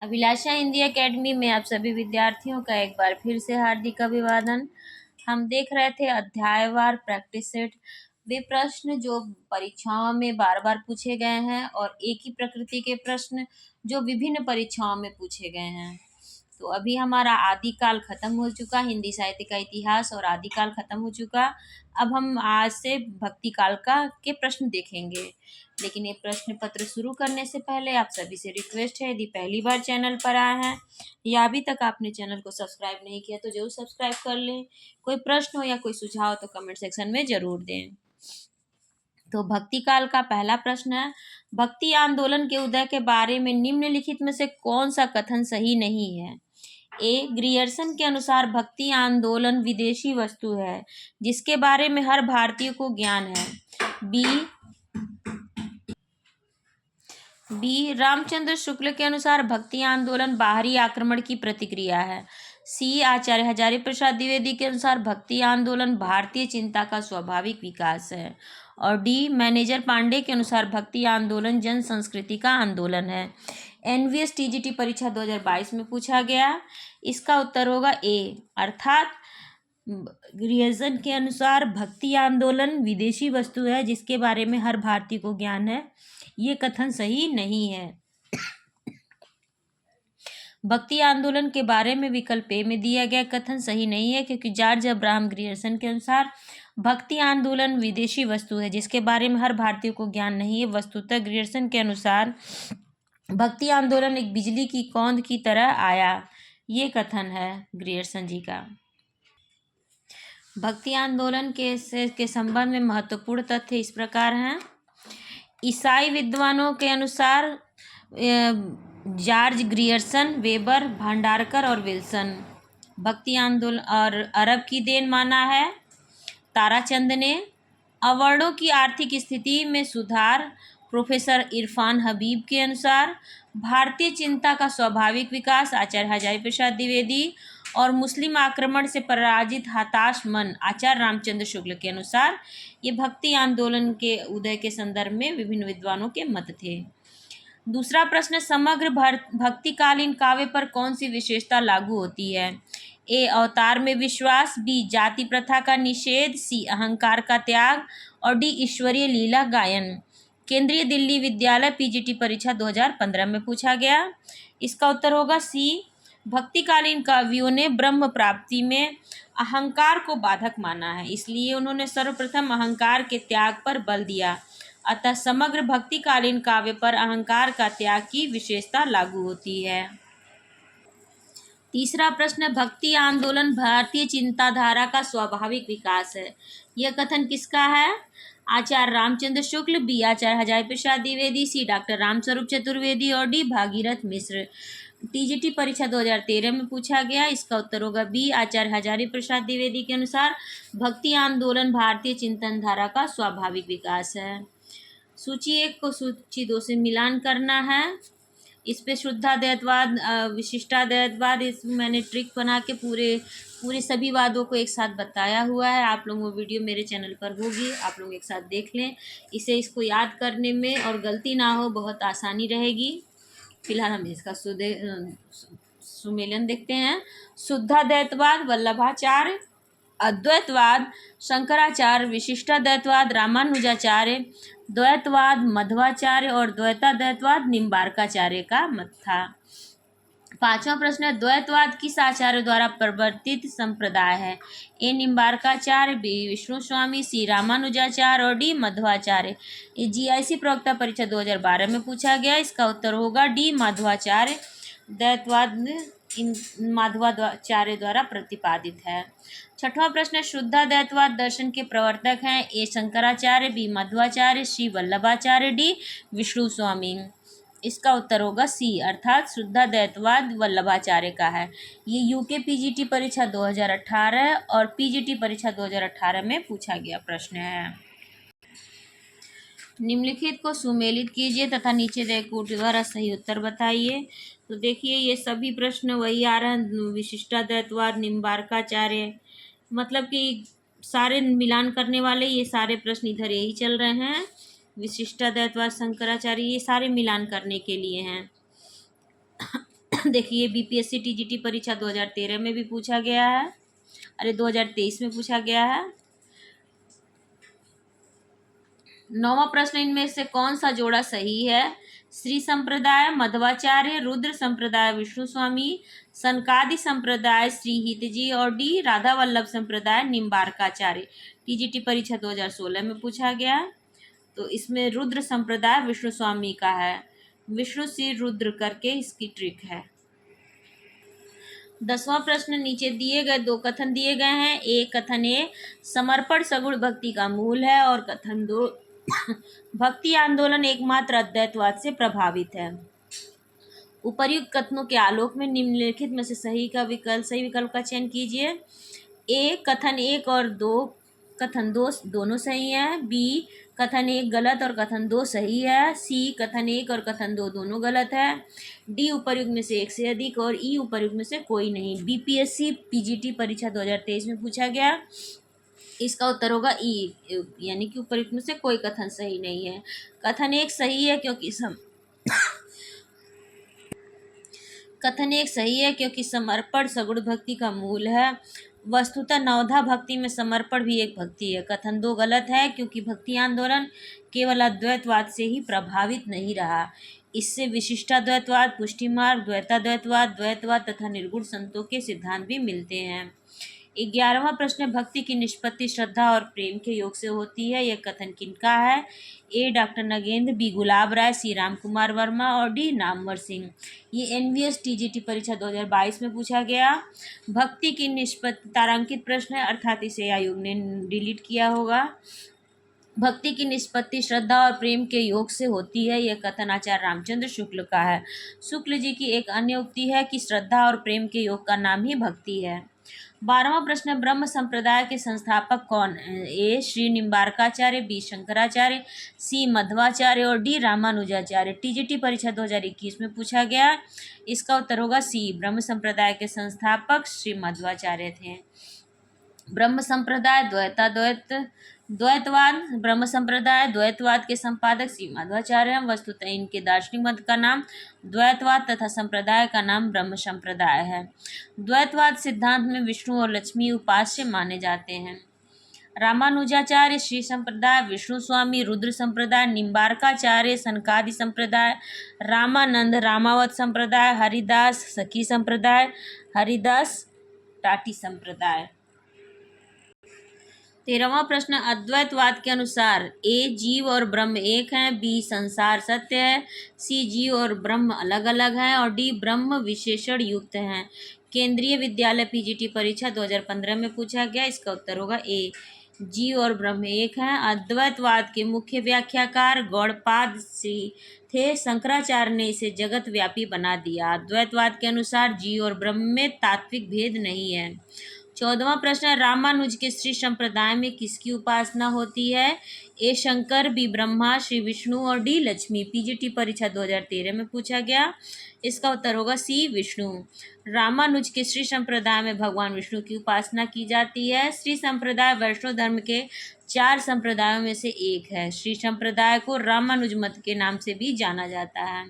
अभिलाषा Hindi academy में आप सभी विद्यार्थियों का एक बार फिर से हार्दिक अभिवादन। हम देख रहे थे अध्यायवार प्रैक्टिस सेट, वे प्रश्न जो परीक्षाओं में बार बार पूछे गए हैं और एक ही प्रकृति के प्रश्न जो विभिन्न परीक्षाओं में पूछे गए हैं। तो अभी हमारा आदिकाल खत्म हो चुका, हिंदी साहित्य का इतिहास और आदिकाल खत्म हो चुका। अब हम आज से भक्ति काल का के प्रश्न देखेंगे। लेकिन ये प्रश्न पत्र शुरू करने से पहले आप सभी से रिक्वेस्ट है, यदि पहली बार चैनल पर आए हैं या अभी तक आपने चैनल को सब्सक्राइब नहीं किया तो जरूर सब्सक्राइब कर लें। कोई प्रश्न हो या कोई सुझाव हो तो कमेंट सेक्शन में जरूर दें। तो भक्ति काल का पहला प्रश्न है, भक्ति आंदोलन के उदय के बारे में निम्नलिखित में से कौन सा कथन सही नहीं है? ए, ग्रियर्सन के अनुसार भक्ति आंदोलन विदेशी वस्तु है जिसके बारे में हर भारतीय को ज्ञान है। बी, रामचंद्र शुक्ल के अनुसार भक्ति आंदोलन बाहरी आक्रमण की प्रतिक्रिया है। सी, आचार्य हजारी प्रसाद द्विवेदी के अनुसार भक्ति आंदोलन भारतीय चिंता का स्वाभाविक विकास है। और डी, मैनेजर पांडे के अनुसार भक्ति आंदोलन जन संस्कृति का आंदोलन है। एनवीएस टीजीटी परीक्षा 2022 में पूछा गया। इसका उत्तर होगा ए, अर्थात ग्रियर्सन के अनुसार भक्ति आंदोलन विदेशी वस्तु है जिसके बारे में हर भारतीय को ज्ञान है। ये कथन सही नहीं है। भक्ति आंदोलन के बारे में विकल्प ए में दिया गया कथन सही नहीं है क्योंकि जॉर्ज अब्राहम ग्रियर्सन के अनुसार भक्ति आंदोलन विदेशी वस्तु है जिसके बारे में हर भारतीय को ज्ञान नहीं है। वस्तुतः ग्रियर्सन के अनुसार भक्ति आंदोलन एक बिजली की कौंध की तरह आया, ये कथन है ग्रियर्सन जी का। भक्ति आंदोलन के संबंध में महत्वपूर्ण तथ्य इस प्रकार हैं। ईसाई विद्वानों के अनुसार जॉर्ज ग्रियर्सन, वेबर, भंडारकर और विल्सन भक्ति आंदोलन और अरब की देन माना है। ताराचंद ने अवर्णों की आर्थिक स्थिति में सुधार, प्रोफेसर इरफान हबीब के अनुसार भारतीय चिंता का स्वाभाविक विकास, आचार्य हजारी प्रसाद द्विवेदी और मुस्लिम आक्रमण से पराजित हताश मन, आचार्य रामचंद्र शुक्ल के अनुसार ये भक्ति आंदोलन के उदय के संदर्भ में विभिन्न विद्वानों के मत थे। दूसरा प्रश्न, समग्र भक्तिकालीन काव्य पर कौन सी विशेषता लागू होती है? ए, अवतार में विश्वास, बी, जाति प्रथा का निषेध, सी, अहंकार का त्याग और डी, ईश्वरीय लीला गायन। केंद्रीय दिल्ली विद्यालय पीजीटी परीक्षा 2015 में पूछा गया। इसका उत्तर होगा सी, भक्तिकालीन काव्यों ने ब्रह्म प्राप्ति में अहंकार को बाधक माना है, इसलिए उन्होंने सर्वप्रथम अहंकार के त्याग पर बल दिया। अतः समग्र भक्तिकालीन काव्य पर अहंकार का त्याग की विशेषता लागू होती है। तीसरा प्रश्न, भक्ति आंदोलन भारतीय चिंताधारा का स्वाभाविक विकास है, यह कथन किसका है? आचार्य रामचंद्र शुक्ल, बी, आचार्य हजारी प्रसाद द्विवेदी, सी, डॉक्टर रामस्वरूप चतुर्वेदी और डी, भागीरथ मिश्र। टीजीटी परीक्षा 2013 में पूछा गया। इसका उत्तर होगा बी, आचार्य हजारी प्रसाद द्विवेदी के अनुसार भक्ति आंदोलन भारतीय चिंतन धारा का स्वाभाविक विकास है। सूची 1 को सूची 2 से मिलान करना है। इस पे शुद्धाद्वैतवाद, विशिष्टाद्वैतवाद, इस मैंने ट्रिक बना के पूरे सभी वादों को एक साथ बताया हुआ है। आप लोग वो वीडियो मेरे चैनल पर होगी, आप लोग एक साथ देख लें। इसको याद करने में और गलती ना हो, बहुत आसानी रहेगी। फिलहाल हम इसका सुमेलन देखते हैं। शुद्धाद्वैतवाद वल्लभाचार्य, अद्वैतवाद शंकराचार्य, विशिष्टाद्वैतवाद रामानुजाचार्य, द्वैतवाद मध्वाचार्य और द्वैताद्वैतवाद निम्बार्काचार्य का मत था। पांचवा प्रश्न है, द्वैतवाद किस आचार्य द्वारा प्रवर्तित संप्रदाय है? ए, निम्बार्काचार्य, बी, विष्णु स्वामी, सी, रामानुजाचार्य और डी, मध्वाचार्य। ये जीआईसी प्रवक्ता परीक्षा 2012 में पूछा गया। इसका उत्तर होगा डी, मध्वाचार्य। द्वैतवाद माधवाचार्य द्वारा प्रतिपादित है। छठवां प्रश्न, शुद्धाद्वैतवाद दर्शन के प्रवर्तक हैं? ए, शंकराचार्य, बी, मध्वाचार्य, सी, वल्लभाचार्य, डी, विष्णु स्वामी। इसका उत्तर होगा सी, अर्थात शुद्धाद्वैतवाद वल्लभाचार्य का है। ये यूके पीजीटी परीक्षा 2018 और पीजीटी परीक्षा 2018 में पूछा गया प्रश्न है। निम्नलिखित को सुमेलित कीजिए तथा नीचे दिए कोटि द्वारा सही उत्तर बताइए। तो देखिए, ये सभी प्रश्न वही आ रहे हैं। विशिष्टाद्वैतवाद, निम्बार्काचार्य, मतलब कि सारे मिलान करने वाले ये सारे प्रश्न इधर यही चल रहे हैं। विशिष्टाद्वैतवाद, शंकराचार्य, ये सारे मिलान करने के लिए हैं। देखिए बीपीएससी टीजीटी परीक्षा 2013 में भी पूछा गया है, अरे 2023 में पूछा गया है। 9वां प्रश्न, इनमें से कौन सा जोड़ा सही है? श्री संप्रदाय मध्वाचार्य, रुद्र संप्रदाय विष्णु स्वामी, सनकादि संप्रदाय श्री हितजी और डी राधा वल्लभ संप्रदाय निम्बारकाचार्य। टीजीटी परीक्षा 2016 में पूछा गया, तो इसमें रुद्र संप्रदाय विष्णु स्वामी का है, विष्णु श्री रुद्र करके इसकी ट्रिक है। 10वां प्रश्न, नीचे दिए गए दो कथन दिए गए हैं। एक कथन ए समर्पण सगुण भक्ति का मूल है और कथन दो भक्ति आंदोलन एकमात्र अद्वैतवाद से प्रभावित है। उपर्युक्त कथनों के आलोक में निम्नलिखित में से सही विकल्प का चयन कीजिए। ए कथन 1 और 2 कथन 2 दोनों सही है। बी कथन 1 गलत और कथन 2 सही है। सी कथन 1 और कथन 2 दोनों गलत है। डी उपर्युक्त में से एक से अधिक और ई उपर्युक्त में से कोई नहीं। बीपीएससी पीजीटी परीक्षा 2023 में पूछा गया, इसका उत्तर होगा ई, यानी कि उपर्युक्त में से कोई कथन सही नहीं है। कथन 1 सही है क्योंकि समर्पण सगुण भक्ति का मूल है। वस्तुतः नवधा भक्ति में समर्पण भी एक भक्ति है। कथन 2 गलत है क्योंकि भक्ति आंदोलन केवल अद्वैतवाद से ही प्रभावित नहीं रहा, इससे विशिष्टाद्वैतवाद, पुष्टि मार्ग, द्वैताद्वैतवाद, द्वैतवाद तथा निर्गुण संतों के सिद्धांत भी मिलते हैं। 11वां प्रश्न, भक्ति की निष्पत्ति श्रद्धा और प्रेम के योग से होती है, यह कथन किनका है? ए डॉक्टर नगेंद्र, बी गुलाब राय, सी राम कुमार वर्मा और डी नामवर सिंह। ये एनवीएस टीजीटी परीक्षा 2022 में पूछा गया। भक्ति की निष्पत्ति तारांकित प्रश्न है, अर्थात इसे आयोग ने डिलीट किया होगा। भक्ति की निष्पत्ति श्रद्धा और प्रेम के योग से होती है, यह कथन आचार्य रामचंद्र शुक्ल का है। शुक्ल जी की एक अन्य उक्ति है कि श्रद्धा और प्रेम के योग का नाम ही भक्ति है। 12वां प्रश्न, ब्रह्म संप्रदाय के संस्थापक कौन है? ए श्री निम्बारकाचार्य, बी शंकराचार्य, सी मध्वाचार्य और डी रामानुजाचार्य। टीजीटी परीक्षा 2021 में पूछा गया, इसका उत्तर होगा सी, ब्रह्म संप्रदाय के संस्थापक श्री मध्वाचार्य थे। ब्रह्म संप्रदाय द्वैतवाद ब्रह्म संप्रदाय द्वैतवाद के संपादक श्री माधवाचार्य हैं। वस्तुतः इनके दार्शनिक मत का नाम द्वैतवाद तथा संप्रदाय का नाम ब्रह्म संप्रदाय है। द्वैतवाद सिद्धांत में विष्णु और लक्ष्मी उपास्य माने जाते हैं। रामानुजाचार्य श्री संप्रदाय, विष्णु स्वामी रुद्र संप्रदाय, निम्बारकाचार्य सनकादि संप्रदाय, रामानंद रामावत संप्रदाय, हरिदास सखी संप्रदाय, हरिदास टाटी संप्रदाय। 13वां प्रश्न, अद्वैतवाद के अनुसार ए जीव और ब्रह्म एक हैं, बी संसार सत्य है, सी जीव और ब्रह्म अलग अलग हैं और डी ब्रह्म विशेषण युक्त हैं। केंद्रीय विद्यालय पीजीटी परीक्षा 2015 में पूछा गया, इसका उत्तर होगा ए, जीव और ब्रह्म एक हैं। अद्वैतवाद के मुख्य व्याख्याकार गौड़पाद श्री थे। शंकराचार्य ने इसे जगत व्यापी बना दिया। अद्वैतवाद के अनुसार जीव और ब्रह्म में तात्विक भेद नहीं है। 14वां प्रश्न, रामानुज के श्री संप्रदाय में किसकी उपासना होती है? ए शंकर, बी ब्रह्मा, श्री विष्णु और डी लक्ष्मी। पीजीटी परीक्षा 2013 में पूछा गया, इसका उत्तर होगा सी, विष्णु। रामानुज के श्री संप्रदाय में भगवान विष्णु की उपासना की जाती है। श्री संप्रदाय वैष्णव धर्म के 4 संप्रदायों में से एक है। श्री संप्रदाय को रामानुज मत के नाम से भी जाना जाता है।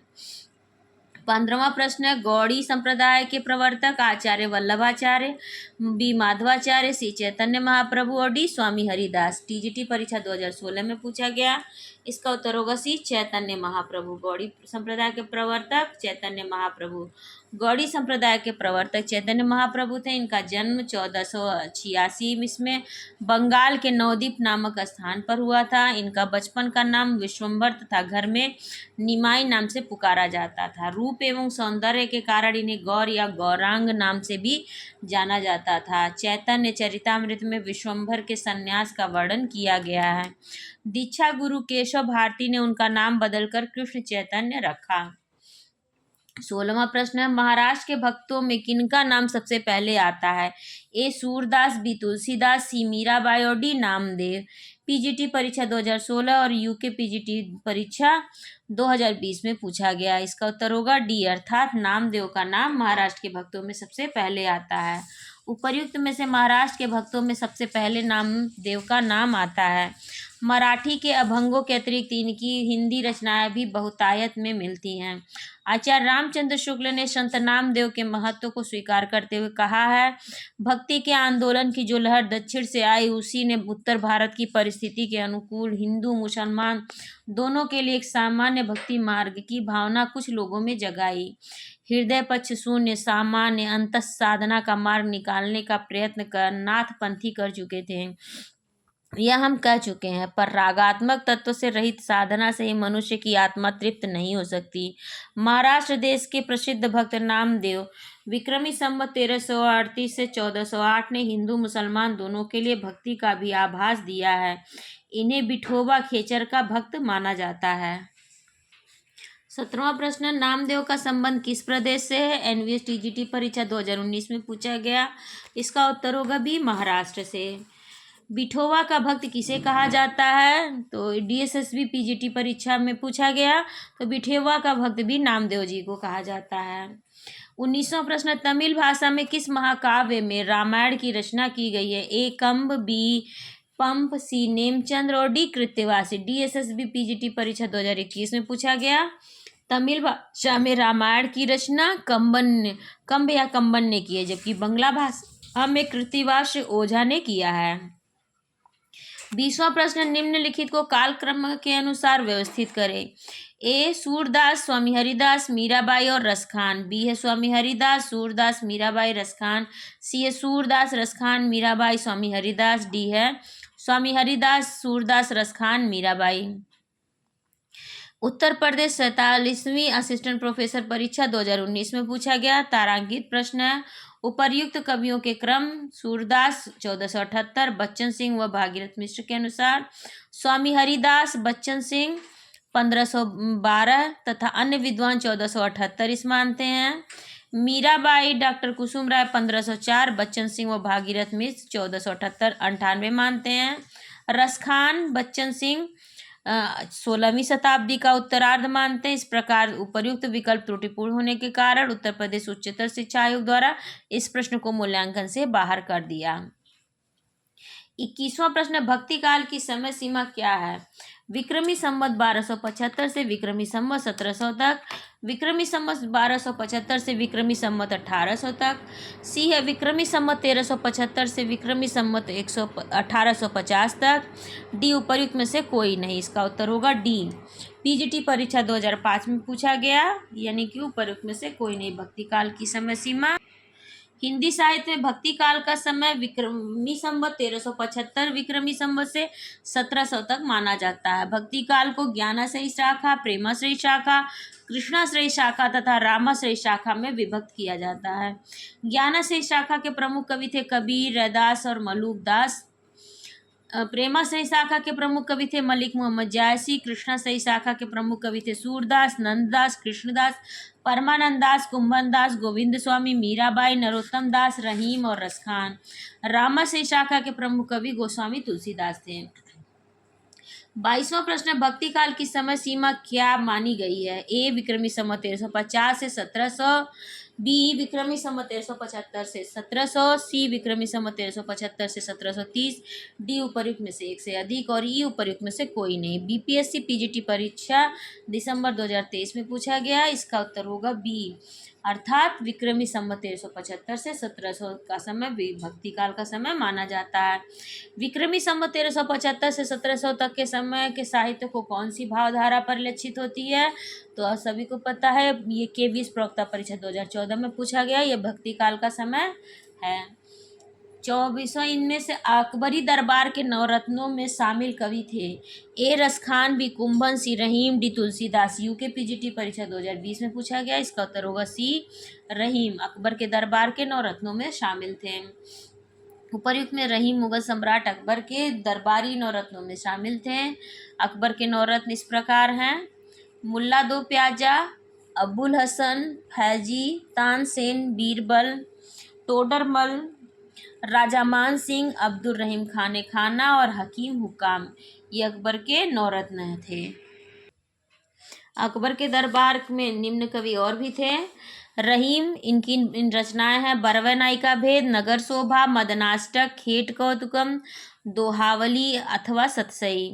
15वां प्रश्न है, गौड़ी संप्रदाय के प्रवर्तक आचार्य वल्लभाचार्य, बी माधवाचार्य, सी चैतन्य महाप्रभु और डी स्वामी हरिदास। टीजीटी परीक्षा 2016 में पूछा गया, इसका उत्तर होगा सी, चैतन्य महाप्रभु। गौड़ी संप्रदाय के प्रवर्तक चैतन्य महाप्रभु। गौड़ी संप्रदाय के प्रवर्तक चैतन्य महाप्रभु थे। इनका जन्म 1486 में बंगाल के नवद्वीप नामक स्थान पर हुआ था। इनका बचपन का नाम विश्वम्भर तथा घर में निमाई नाम से पुकारा जाता था। रूप एवं सौंदर्य के कारण इन्हें गौर या गौरांग नाम से भी जाना जाता था। चैतन्य चरितामृत में विश्वम्भर के संन्यास का वर्णन किया गया है। दीक्षा गुरु केशव भारती ने उनका नाम बदलकर कृष्ण चैतन्य रखा। 16वां प्रश्न है, महाराष्ट्र के भक्तों में किनका नाम सबसे पहले आता है? ए सूरदास, बी तुलसीदास, सी मीराबाई और डी नामदेव। पीजीटी परीक्षा 2016 और यूके पीजीटी परीक्षा 2020 में पूछा गया, इसका उत्तर होगा डी, अर्थात नामदेव का नाम महाराष्ट्र के भक्तों में सबसे पहले आता है। उपर्युक्त में से महाराष्ट्र के भक्तों में सबसे पहले नामदेव का नाम आता है। मराठी के अभंगों के अतिरिक्त इनकी हिंदी रचनाएं भी बहुतायत में मिलती हैं। आचार्य रामचंद्र शुक्ल ने संत नामदेव के महत्व को स्वीकार करते हुए कहा है, भक्ति के आंदोलन की जो लहर दक्षिण से आई, उसी ने उत्तर भारत की परिस्थिति के अनुकूल हिंदू मुसलमान दोनों के लिए एक सामान्य भक्ति मार्ग की भावना कुछ लोगों में जगाई। हृदय पक्ष शून्य सामान्य अंतः साधना का मार्ग निकालने का प्रयत्न कर नाथपंथी कर चुके थे। यह हम कह चुके हैं, पर रागात्मक तत्व से रहित साधना से ही मनुष्य की आत्मा तृप्त नहीं हो सकती। महाराष्ट्र देश के प्रसिद्ध भक्त नामदेव विक्रमी संवत 1338 से 1408 ने हिंदू मुसलमान दोनों के लिए भक्ति का भी आभास दिया है। इन्हें विठोबा खेचर का भक्त माना जाता है। 17वां प्रश्न, नामदेव का संबंध किस प्रदेश से है? एनवीएस टीजीटी परीक्षा 2019 में पूछा गया। इसका उत्तर होगा बी, महाराष्ट्र से। विठोबा का भक्त किसे कहा जाता है? तो डीएसएसबी पीजीटी परीक्षा में पूछा गया, तो विठोबा का भक्त भी नामदेव जी को कहा जाता है। 19वां प्रश्न, तमिल भाषा में किस महाकाव्य में रामायण की रचना की गई है? ए कंब, बी पंप, सी नेमचंद्र और डी कृत्यवासी। डीएसएसबी पीजीटी परीक्षा 2021 में पूछा गया। तमिल भाषा में रामायण की रचना कंब या कंबन ने की है, जबकि बंगला भाषा में कृत्तिवास ओझा ने किया है। 20वां प्रश्न, निम्नलिखित को कालक्रम के अनुसार व्यवस्थित करें। ए सूरदास, स्वामी हरिदास, मीराबाई और रसखान। बी है स्वामी हरिदास, सूरदास, मीराबाई, रसखान। सी है सूरदास, रसखान, मीराबाई, स्वामी हरिदास। डी है स्वामी हरिदास, सूरदास, रसखान, मीराबाई। उत्तर प्रदेश 47वीं असिस्टेंट प्रोफेसर परीक्षा 2019 में पूछा गया। तारांकित प्रश्न है, उपर्युक्त कवियों के क्रम सूरदास 1478, बच्चन सिंह व भागीरथ मिश्र के अनुसार, स्वामी हरिदास, बच्चन सिंह 1512 तथा अन्य विद्वान 1478 इस मानते हैं। मीराबाई डॉक्टर कुसुम राय 1504, बच्चन सिंह व भागीरथ मिश्र 1478 98 मानते हैं। रसखान, बच्चन सिंह 16वीं शताब्दी का उत्तरार्ध मानते हैं। इस प्रकार उपर्युक्त विकल्प त्रुटिपूर्ण होने के कारण उत्तर प्रदेश उच्चतर शिक्षा आयोग द्वारा इस प्रश्न को मूल्यांकन से बाहर कर दिया। 21वां प्रश्न, भक्ति काल की समय सीमा क्या है? विक्रमी संवत 1275 से विक्रमी संवत 1700 तक, विक्रमी संवत 1275 से विक्रमी संवत 1800 तक। सी है विक्रमी संवत 1375 से विक्रमी संवत 1850 तक। डी उपर्युक्त में से कोई नहीं। इसका उत्तर होगा डी। पीजीटी परीक्षा 2005 में पूछा गया, यानी कि उपर्युक्त में से कोई नहीं। भक्ति काल की समय सीमा, हिंदी साहित्य में भक्ति काल का समय विक्रमी संवत 1375 विक्रमी संवत से 1700 तक माना जाता है। भक्ति काल को ज्ञानाश्रयी शाखा, प्रेमाश्रयी शाखा, कृष्णाश्रयी शाखा तथा रामाश्रयी शाखा में विभक्त किया जाता है। ज्ञानाश्रयी शाखा के प्रमुख कवि थे कबीर, रैदास और मलूक दास। प्रेमाश्रयी शाखा के प्रमुख कवि थे मलिक मोहम्मद जायसी। कृष्णाश्रयी शाखा के प्रमुख कवि थे सूरदास, नंददास, कृष्णदास, परमानंद दास, कुंभन दास, गोविंद स्वामी, मीराबाई, नरोत्तम दास, रहीम और रसखान। रामाश्रयी शाखा के प्रमुख कवि गोस्वामी तुलसीदास थे। 22वां प्रश्न, भक्ति काल की समय सीमा क्या मानी गई है? ए विक्रमी संवत 1350 से 1700, बी विक्रमी संवत 1375 से 1700, सी विक्रमी संवत 1375 से 1730, डी उपर्युक्त में से एक से अधिक और ई उपर्युक्त में से कोई नहीं। बीपीएससी पीजीटी परीक्षा दिसंबर 2023 में पूछा गया। इसका उत्तर होगा बी, अर्थात विक्रमी संवत 1375 से 1700 का समय भक्ति काल का समय माना जाता है। विक्रमी संवत 1375 से 1700 तक के समय के साहित्य को कौन सी भावधारा परिलक्षित होती है? तो आप सभी को पता है, ये के20 प्रवक्ता परीक्षा 2014 में पूछा गया। यह भक्ति काल का समय है। 24वां, इनमें से अकबरी दरबार के नवरत्नों में शामिल कवि थे। ए रसखान, बी कुंभन, सी रहीम, डी तुलसीदास। यूके पीजीटी परीक्षा 2020 में पूछा गया। इसका उत्तर होगा सी, रहीम अकबर के दरबार के नवरत्नों में शामिल थे। उपर्युक्त में रहीम मुगल सम्राट अकबर के दरबारी नवरत्नों में शामिल थे। अकबर के नवरत्न इस प्रकार हैं: मुल्ला दो प्याजा, अबुल हसन, फैजी, तानसेन, बीरबल, टोडरमल, राजा मान सिंह, अब्दुल रहीम खाने खाना और हकीम हुकाम। ये अकबर के नौरत्न थे। अकबर के दरबार में निम्न कवि और भी थे: रहीम, इनकी इन रचनाएं हैं बरवे नायिका भेद, नगर शोभा, मदनाष्टक, खेट कौतुकम, दोहावली अथवा सतसई।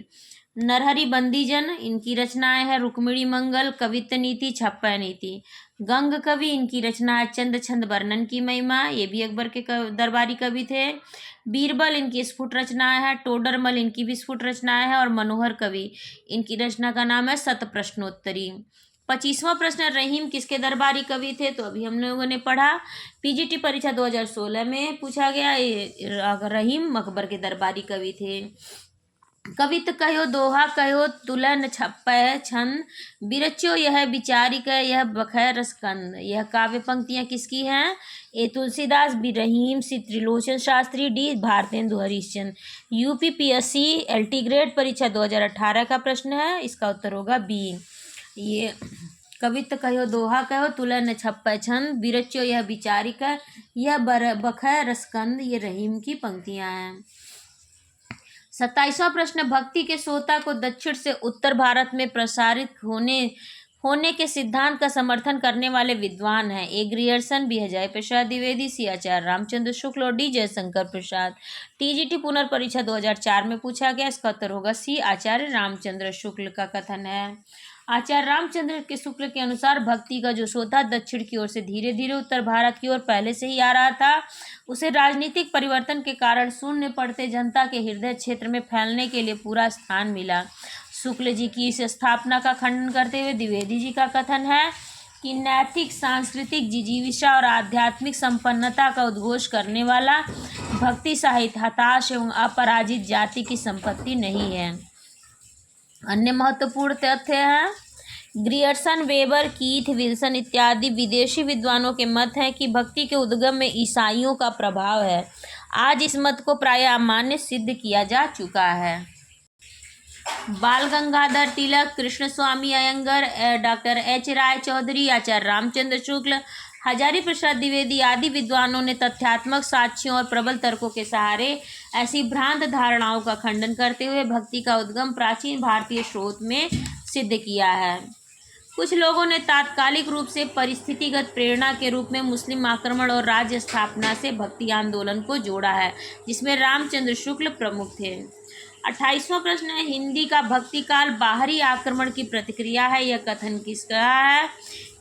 नरहरि बंदीजन, इनकी रचनाएं हैं रुक्मिणी मंगल, कवित्व नीति, छप्पय नीति। गंग कवि, इनकी रचना है चंद छंद वर्णन की महिमा, ये भी अकबर के दरबारी कवि थे। बीरबल, इनकी स्फुट रचनाएं हैं। टोडरमल, इनकी भी स्फुट रचनाएं हैं। और मनोहर कवि, इनकी रचना का नाम है शत प्रश्नोत्तरी। 25वां प्रश्न, रहीम किसके दरबारी कवि थे? तो अभी हम लोगों ने पढ़ा, पीजीटी परीक्षा 2016 में पूछा गया, रहीम अकबर के दरबारी कवि थे। कवित कहो, दोहा कहो, तुलन, छप्पय छंद, बिरचो यह विचारिक, यह बखै रसकंद। यह काव्य पंक्तियां किसकी हैं? A Tulsidas, B Rahim, C Trilochan Shastri, D Bharatendu Harishchandra. UPPSC LT grade परीक्षा 2018 का प्रश्न है, इसका उत्तर होगा बी। ये कवित कहो, दोहा कहो, तुलन, छप्पय छंद, बिरचो यह विचारिक, यह बखै रसकंद, ये रहीम की पंक्तियां हैं। 27वां प्रश्न, भक्ति के सोता को दक्षिण से उत्तर भारत में प्रसारित होने के सिद्धांत का समर्थन करने वाले विद्वान हैं? ए ग्रियर्सन, बी हजारी प्रसाद द्विवेदी, सी आचार्य रामचंद्र शुक्ल और डी जयशंकर प्रसाद। टीजीटी पुनर्परीक्षा 2004 में पूछा गया, इसका उत्तर होगा सी आचार्य रामचंद्र शुक्ल का कथन है। आचार्य रामचंद्र के शुक्ल के अनुसार भक्ति का जो सोता दक्षिण की ओर से धीरे धीरे उत्तर भारत की ओर पहले से ही आ रहा था, उसे राजनीतिक परिवर्तन के कारण शून्य पड़ते जनता के हृदय क्षेत्र में फैलने के लिए पूरा स्थान मिला। शुक्ल जी की इस स्थापना का खंडन करते हुए द्विवेदी जी का कथन है कि नैतिक, सांस्कृतिक जिजीविषा और आध्यात्मिक संपन्नता का उद्घोष करने वाला भक्ति साहित्य हताश एवं अपराजित जाति की संपत्ति नहीं है। अन्य महत्वपूर्ण तथ्य हैं, ग्रियर्सन, वेबर, कीथ, विल्सन इत्यादि विदेशी विद्वानों के मत है कि भक्ति के उद्गम में ईसाइयों का प्रभाव है। आज इस मत को प्रायः अमान्य सिद्ध किया जा चुका है। बाल गंगाधर तिलक, कृष्ण स्वामी अयंगर, डॉक्टर एच राय चौधरी, आचार्य रामचंद्र शुक्ल, हजारी प्रसाद द्विवेदी आदि विद्वानों ने तथ्यात्मक साक्ष्यों और प्रबल तर्कों के सहारे ऐसी भ्रांत धारणाओं का खंडन करते हुए भक्ति का उद्गम प्राचीन भारतीय स्रोत में सिद्ध किया है। कुछ लोगों ने तात्कालिक रूप से परिस्थितिगत प्रेरणा के रूप में मुस्लिम आक्रमण और राज्य स्थापना से भक्ति आंदोलन को जोड़ा है, जिसमें रामचंद्र शुक्ल प्रमुख थे। 28वां प्रश्न है, हिंदी का भक्ति काल बाहरी आक्रमण की प्रतिक्रिया है, यह कथन किसका है?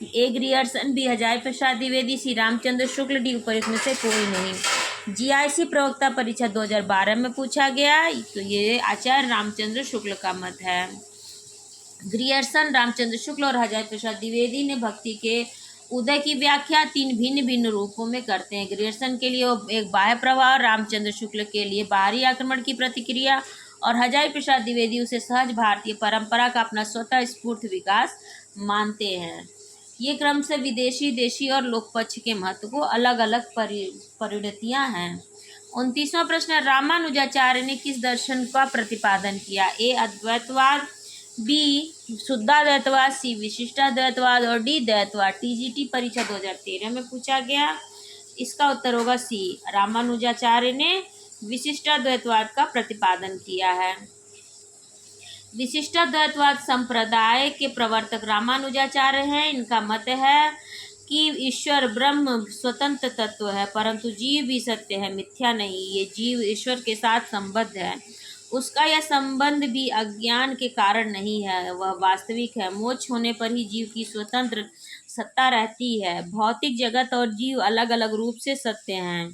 ए ग्रियर्सन, बी हजारी प्रसाद द्विवेदी, सी रामचंद्र शुक्ल, डी उपरोक्त में से कोई नहीं। जीआईसी प्रवक्ता परीक्षा 2012 में पूछा गया, तो ये आचार्य रामचंद्र शुक्ल का मत है। ग्रियर्सन, रामचंद्र शुक्ल और हजारी प्रसाद द्विवेदी ने भक्ति के उदय की व्याख्या 3 भिन्न भिन्न रूपों में करते हैं। ग्रियर्सन के लिए एक बाह्य प्रभाव, रामचंद्र शुक्ल के लिए बाहरी आक्रमण की प्रतिक्रिया और हजारी प्रसाद द्विवेदी उसे सहज भारतीय परंपरा का अपना स्वतः स्फूर्त विकास मानते हैं। ये क्रम से विदेशी, देशी और लोक पक्ष के महत्व को अलग अलग परिणतियाँ हैं। 29वां प्रश्न, रामानुजाचार्य ने किस दर्शन का प्रतिपादन किया? ए अद्वैतवाद, बी शुद्धाद्वैतवाद, सी विशिष्टाद्वैतवाद और डी द्वैतवाद। टीजीटी परीक्षा 2013 में पूछा गया, इसका उत्तर होगा सी। रामानुजाचार्य ने विशिष्टाद्वैतवाद का प्रतिपादन किया है। विशिष्टाद्वैतवाद संप्रदाय के प्रवर्तक रामानुजाचार्य हैं। इनका मत है कि ईश्वर ब्रह्म स्वतंत्र तत्व है, परंतु जीव भी सत्य है, मिथ्या नहीं। ये जीव ईश्वर के साथ संबद्ध है, उसका यह संबंध भी अज्ञान के कारण नहीं है, वह वास्तविक है। मोक्ष होने पर ही जीव की स्वतंत्र सत्ता रहती है। भौतिक जगत और जीव अलग अलग रूप से सत्य हैं,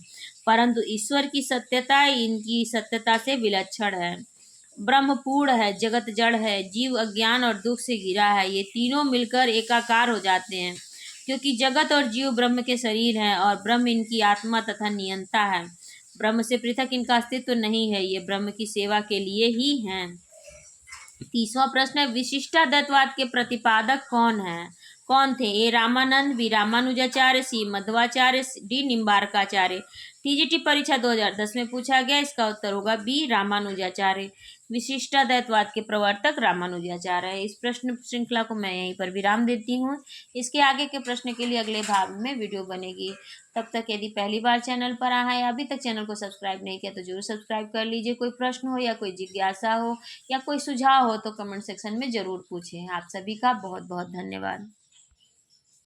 परंतु ईश्वर की सत्यता इनकी सत्यता से विलक्षण है। ब्रह्म पूर्ण है, जगत जड़ है, जीव अज्ञान और दुख से घिरा है। ये तीनों मिलकर एकाकार हो जाते हैं, क्योंकि जगत और जीव ब्रह्म के शरीर हैं और ब्रह्म इनकी आत्मा तथा नियंता है। ब्रह्म से पृथक इनका अस्तित्व नहीं है, ये ब्रह्म की सेवा के लिए ही हैं। 30वां प्रश्न है, विशिष्टाद्वैतवाद के प्रतिपादक कौन थे? ए रामानंद, बी रामानुजाचार्य, सी मध्वाचार्य, डी निम्बारकाचार्य। टीजीटी परीक्षा 2010 में पूछा गया, इसका उत्तर होगा बी रामानुजाचार्य। विशिष्टाद्वैतवाद के प्रवर्तक रामानुजाचार्य है। इस प्रश्न श्रृंखला को मैं यहीं पर विराम देती हूँ। इसके आगे के प्रश्न के लिए अगले भाग में वीडियो बनेगी। तब तक यदि पहली बार चैनल पर आया है, अभी तक चैनल को सब्सक्राइब नहीं किया तो जरूर सब्सक्राइब कर लीजिए। कोई प्रश्न हो या कोई जिज्ञासा हो या कोई सुझाव हो तो कमेंट सेक्शन में ज़रूर पूछें। आप सभी का बहुत बहुत धन्यवाद।